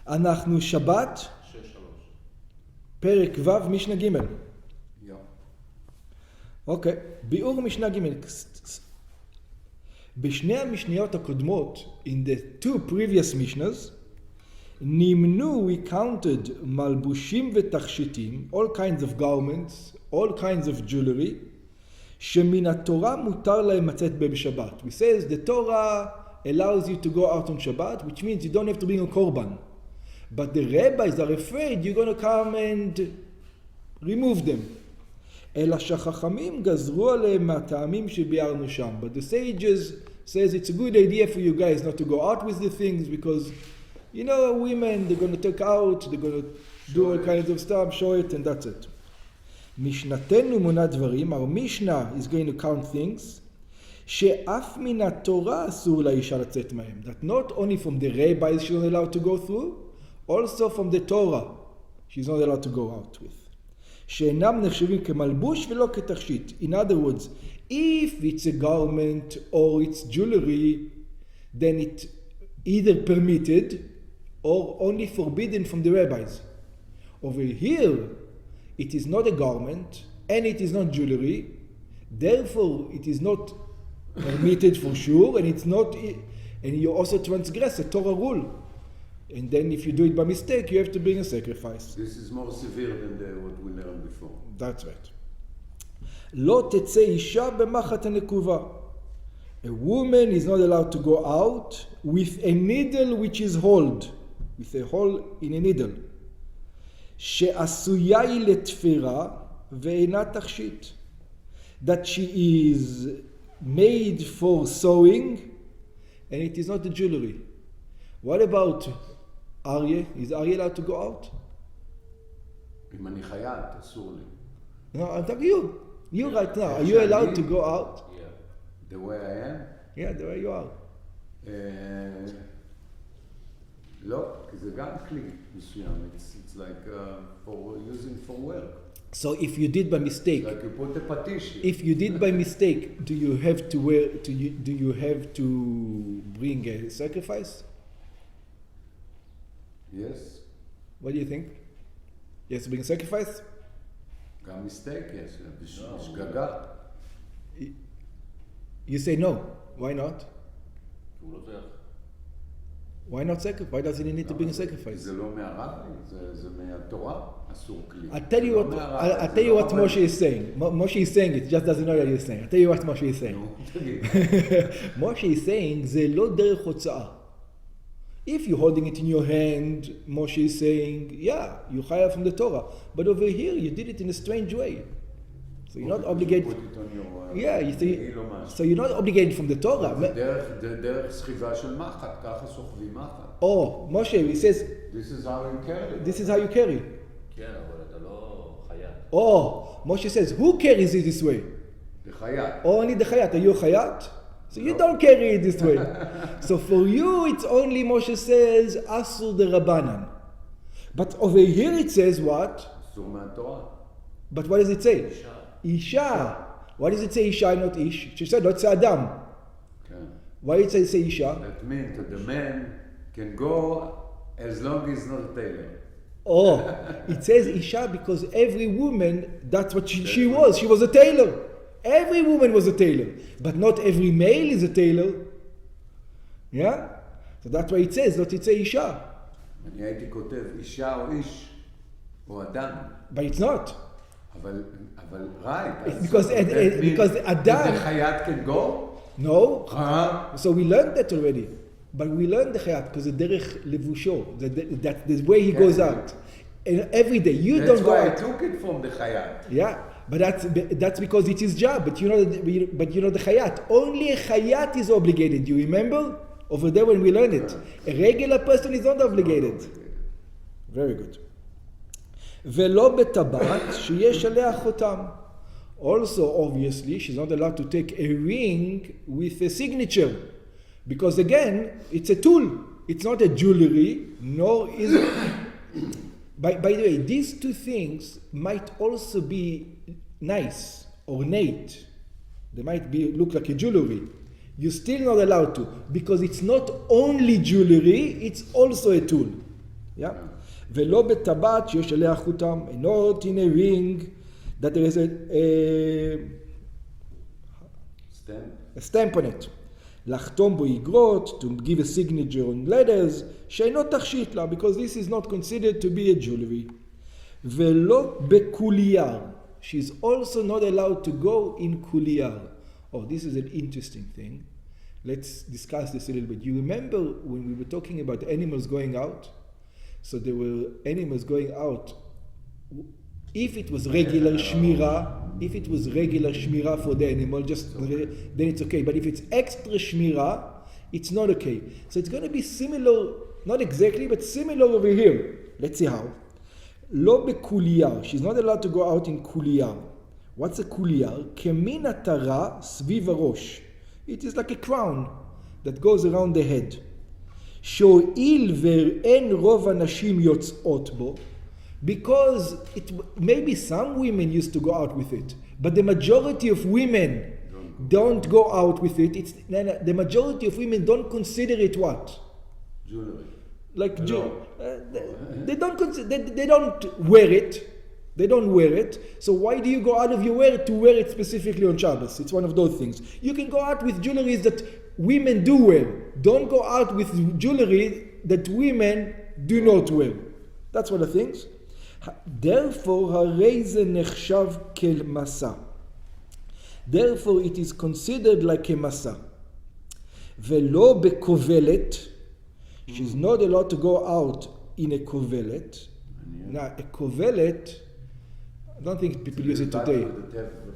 אנחנו שבת, פרק ו' משנה ג'. אוקיי, ביאור משנה ג'. בשני המשניות הקודמות, in the two previous mishnahs, נמנו, we counted מלבושים ותכשיטים, all kinds of garments, all kinds of jewelry, שמן התורה מותר להם לצאת בשבת. We says the Torah allows you to go out on Shabbat, which means you don't have to bring a korban. But the rabbis are afraid you're going to come and remove them. אלא שהחכמים גזרו עליהם מהטעמים שביארנו שם. But the sages says it's a good idea for you guys not to go out with the things because, you know, women, they're going to take out, they're going to do all kinds of stuff, show it, and that's it. משנתנו מונה דברים, our Mishnah is going to count things, שאף מן התורה אסור לאישה לצאת מהם. That not only from the rabbis she's not allowed to go through, also from the Torah she's not allowed to go out with. שאינם נחשבים כמלבוש ולא כתכשיט. In other words, if it's a garment or it's jewelry, then it either permitted or only forbidden from the rabbis. Over here, it is not a garment and it is not jewelry, therefore it is not permitted for sure, and it's not, and you also transgress a Torah rule. And then if you do it by mistake, you have to bring a sacrifice. This is more severe than what we learned before. That's right. לא תצא אישה במחט הנקובה. A woman is not allowed to go out with a needle which is holed, with a hole in a needle. שעשויה היא לתפירה ואינה תכשיט. That she is made for sewing and it is not a jewelry. What about Aryeh? Is Aryeh allowed to go out? אם אני חייט, אסור לי. No, I'm talking you. You right now. Are you allowed to go out? Yeah. The way I am? Yeah, the way you are. לא, כי זה גם כלי מסוים. It's like for using for work. So if you did by mistake, like you put a partition. if you did by mistake, do you have to wear? Do you have to bring a sacrifice? Yes. What do you think? Yes, to bring a sacrifice? גם mistake, yes. בשגגה. You say no. Why not? Why not sacrifice? Why doesn't he need to bring a sacrifice? זה לא מהרבי, זה מהתורה, אסור כלי. I'll tell you what Moshe is saying. Moshe is saying it, just doesn't know what he's saying. I'll tell you what Moshe is saying. Moshe is saying, זה לא דרך הוצאה. If you're holding it in your hand, Moshe is saying, yeah, you hire from the Torah. But over here, you did it in a strange way. So you're not obligated. Put it on your, yeah, you see. So you're not obligated from the Torah. זה דרך סחיבה של מחט, ככה סוחבים מחט. Oh, Moshe, he says, This is how you carry. this is how you carry. כן, אבל אתה לא חייט. Oh, Moshe says, who carries it this way? The חייט. Only the chayat. Are you a chayat? So you don't carry it this way. So for you, it's only Moshe says, Asur de Rabbanan. But over here it says what? אסור מהתורה. But what does it say? Isha. Why does it say Isha and not Ish? She said, not say Adam. כן. Why did it say Isha? That means that the man can go as long as he's not a tailor. Oh, it says Isha because every woman, that's what she was. She was a tailor. Every woman was a tailor. But not every male is a tailor. Yeah? So that's why it says, not it say Isha. אני הייתי כותב אישה או איש או אדם. But it's not. אבל right. It's because Adam. The חייט can go? No. So we learned that already. But we learned the chayat because the derech levusho, that the way he goes out. And every day, you don't go out. That's why I took it from the chayat. Yeah, but that's because it's his job. But you know the chayat. Only a chayat is obligated. You remember? Over there when we learned it. A regular person is not obligated. Very good. ולא בטבעת שיש עליה חותם. Also, obviously, she's not allowed to take a ring with a signature. Because again, it's a tool. It's not a jewelry, nor is it. By the way, these two things might also be nice, ornate. They might look like a jewelry. You're still not allowed to. Because it's not only jewelry, it's also a tool. Yeah? ולא בטבעת שיש עליה חותם, not in a ring that there is a stamp on it. לחתום בו איגרות, to give a signature on letters, שאינו תכשיט לה, because this is not considered to be a jewelry. ולא בקולייר. She's also not allowed to go in קולייר. Oh, this is an interesting thing. Let's discuss this a little bit. You remember when we were talking about animals going out? So there were animals going out. If it was regular shmira for the animal, then it's okay. But if it's extra shmira, it's not okay. So it's going to be similar, not exactly, but similar over here. Let's see how. לא בקולייר. She's not allowed to go out in קולייר. What's a קולייר? כמין עטרה סביב הראש. It is like a crown that goes around the head. שהואיל ואין רוב הנשים יוצאות בו, because maybe some women used to go out with it, but the majority of women don't go out with it. The majority of women don't consider it what? Jewelry. Like they don't wear it. They don't wear it. So why do you go out of your way to wear it specifically on Shabbos? It's one of those things. You can go out with jewelry that women do wear. Don't go out with jewelry that women do not wear. That's one of the things. Therefore, הרי זה נחשב כמסע. Therefore, it is considered like a מסע. ולא בכובלת. She's not allowed to go out in a כובלת. Now, a כובלת, I don't think people use it today.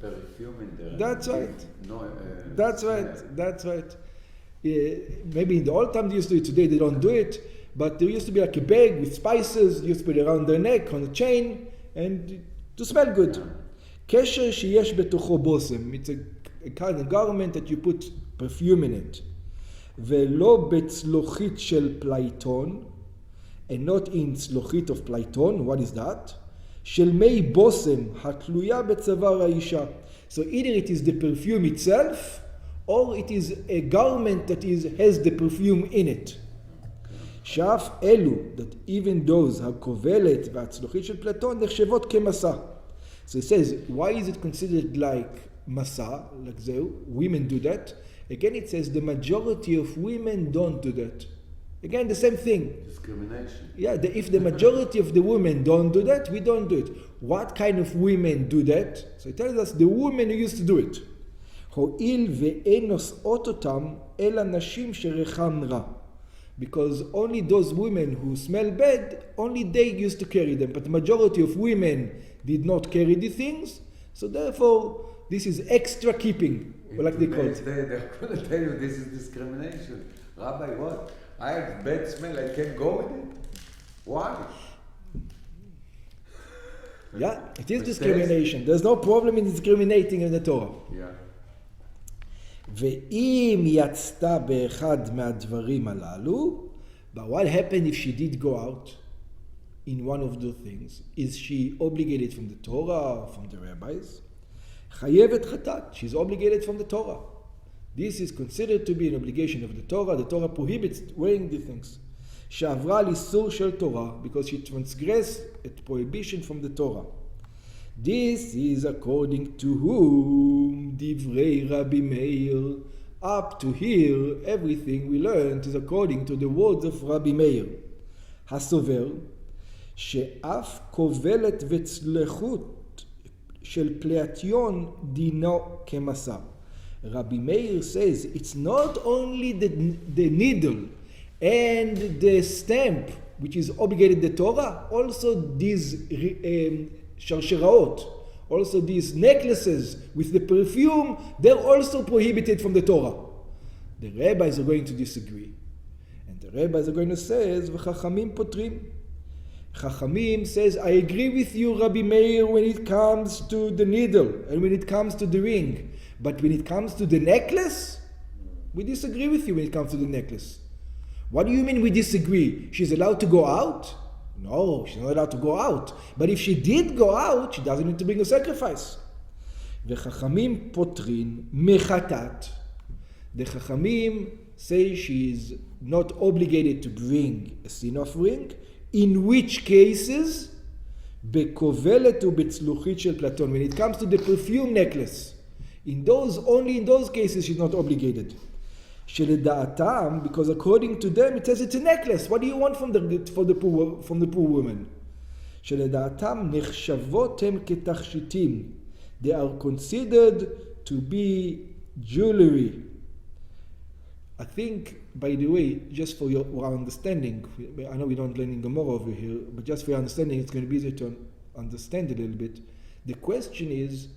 Perfume in there. That's right. No, That's right. Maybe in the old time they used to do it. Today they don't do it. But there used to be like a bag with spices. Used to put it around their neck on a chain and to smell good. קשר שיש בתוכו בושם. It's a kind of garment that you put perfume in it. ולא בצלוחית של פלייטון. And not in צלוחית of פלייטון. What is that? של מי בושם התלויה בצוואר האישה. So either it is the perfume itself, or it is a garment that has the perfume in it. שאף אלו, that even those הכובלת והצלוחית של פלטון נחשבות כמסע. So it says, why is it considered like מסע, like זהו? Women do that. Again it says, the majority of women don't do that. Again, the same thing. Discrimination. Yeah, if the majority of the women don't do that, we don't do it. What kind of women do that? So it tells us the women who used to do it. הואיל ואין נושאות אותם אלא נשים שריחם רע. Because only those women who smell bad, only they used to carry them. But the majority of women did not carry the things. So therefore, this is extra keeping, like they call it. They're going to tell you this is discrimination. Rabbi, what? I have bad smell, I can't go with it? Why? Yeah, it is discrimination. There's no problem in discriminating in the Torah. Yeah. ואם יצתה באחד מהדברים הללו, but what happened if she did go out in one of those things? Is she obligated from the Torah or from the rabbis? חייבת חטאת. She's obligated from the Torah. This is considered to be an obligation of the Torah. The Torah prohibits wearing the things. שעברה על איסור של תורה, because she transgressed a prohibition from the Torah. This is according to whom? Divrei Rabbi Meir. Up to here, everything we learned is according to the words of Rabbi Meir. הסובר, שאף כובלת וצלחות של פלאטיון דינו כמסע. Rabbi Meir says it's not only the needle and the stamp which is obligated the Torah, also these sharsheraot, also these necklaces with the perfume, they're also prohibited from the Torah. The rabbis are going to disagree. And the rabbis are going to say, v'chachamim potrim. Chachamim says, I agree with you, Rabbi Meir, when it comes to the needle and when it comes to the ring. But when it comes to the necklace, we disagree with you when it comes to the necklace. What do you mean we disagree? She's allowed to go out? No, she's not allowed to go out. But if she did go out, she doesn't need to bring a sacrifice. וחכמים פוטרין מחטאת. The Chachamim say she is not obligated to bring a sin offering In which cases, בכובלת ובצלוחית של פלטון. When it comes to the perfume necklace, only in those cases she's not obligated. שלדעתם, because according to them it says it's a necklace. What do you want from the poor woman? שלדעתם נחשבות הם כתכשיטים. They are considered to be jewelry. I think, by the way, just for our understanding, I know we don't learn in Gemara over here, but just for your understanding, it's going to be easier to understand a little bit. The question is,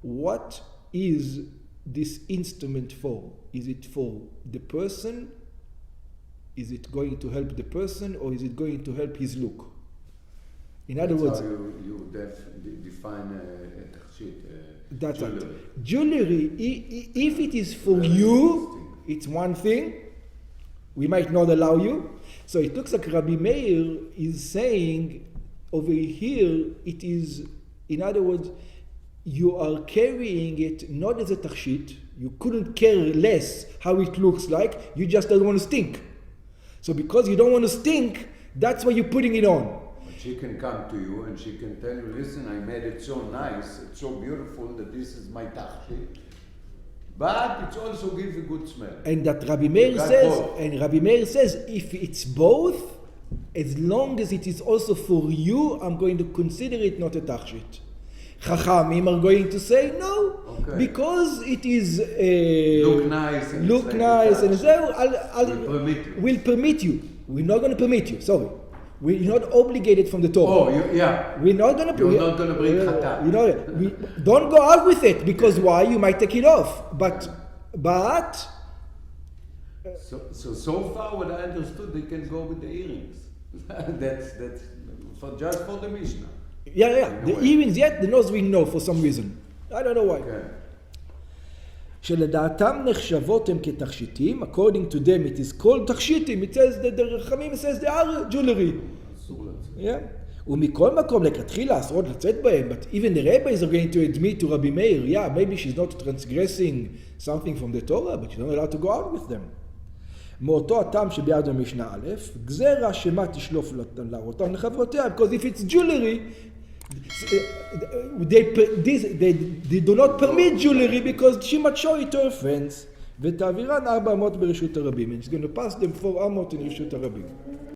what is this instrument for? Is it for the person? Is it going to help the person, or is it going to help his look? In other words, how you define a tachshit, that's jewelry. Right. Jewelry, if it is for you, it's one thing. We might not allow you. So it looks like Rabbi Meir is saying over here, it is, in other words, you are carrying it not as a tachshit. You couldn't care less how it looks like. You just don't want to stink. So because you don't want to stink, that's why you're putting it on. She can come to you and she can tell you, listen, I made it so nice, it's so beautiful that this is my tachshit. But it also gives a good smell. And that Rabbi Meir says, if it's both, as long as it is also for you, I'm going to consider it not a tachshit. Chachamim are going to say no, because it is look nice, and we'll permit you. We're not going to permit you. Sorry. We're not obligated from the Torah. We're not going to. You're not going to bring chatan. Don't go out with it, because why? You might take it off. But. So far, what I understood, they can go with the earrings. that's just for the Mishnah. Yeah. The earrings, yet the nose ring, no, for some reason. I don't know why. שלדעתם נחשבות הם כתכשיטים, according to them it is called תכשיטים, it says that the רחמים says they are jewelry. ומכל מקום לכתחילה אסורות לצאת בהם, but even the rabbis are going to admit to Rabbi Meir, maybe she's not transgressing something from the Torah, but she's not allowed to go out with them. מאותו הטעם שביד המשנה א', גזרה שמה תשלוף להראותם לחברותיה, because if it's jewelry, they do not permit jewelry because she might show it to her friends. ותעבירן 400 ברשות הרבים. And she's going to pass them 400 in רשות הרבים.